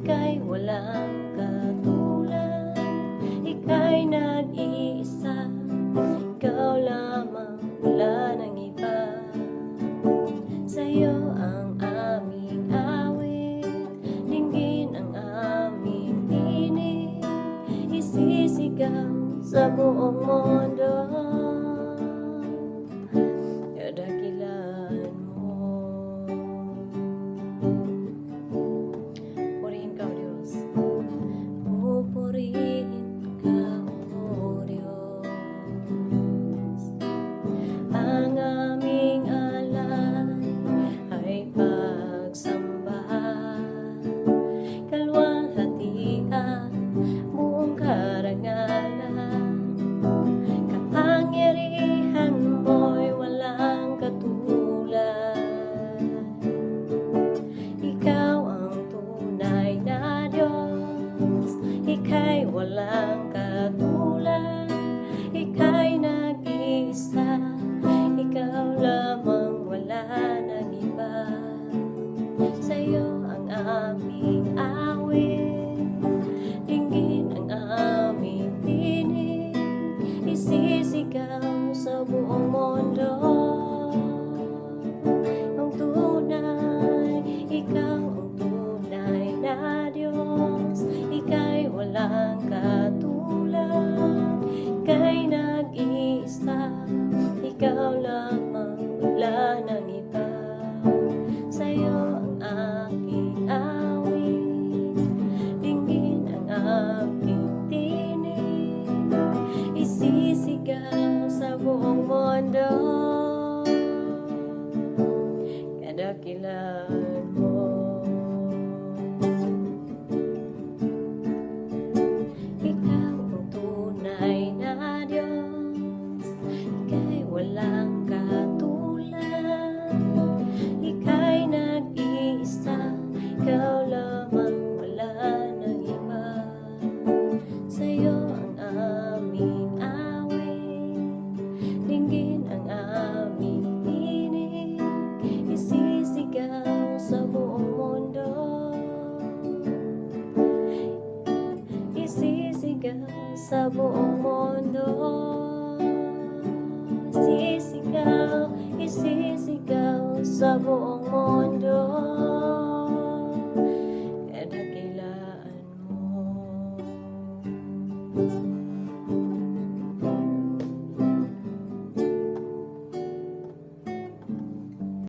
ika'y walang katulad, ika'y nag-iisa, ikaw lamang, wala nang iba. Sa'yo ang aming awit, dinggin ang aming tinig, isisigaw sa buong mundo, kadakilaan mo. Purihin ka, O Diyos. Pupurihin ka, O Diyos. Ang aming alay ay pagsamba, kalwalhatian, buong karangalan. Kapangyarihan mo'y walang katulad. Ikaw ang tunay na Diyos, ika'y walang katulad, ika'y nag-iisa, ikaw lamang, wala nang iba. Sa'yo ang aming awit, dinggin ang aming tinig, isisigaw sa buong mundo. Ang tunay, ikaw ang tunay na Diyos, ika'y walang katulad, ika'y nag-iisa, ikaw lamang, wala nang iba. Sa'yo ang aking awit, dinggin ang aking tinig, isisigaw sa buong mundo, kadakilaan mo. Ikaw ang tunay na Diyos, ika'y walang katulad, ika'y nag-iisa, ikaw lamang, wala nang iba. Sa'yo ang aming awit, dinggin ang aming tinig, isisigaw sa buong mundo, isisigaw sa buong mundo, isisigaw, isisigaw sa buong mundo, kadakilaan mo.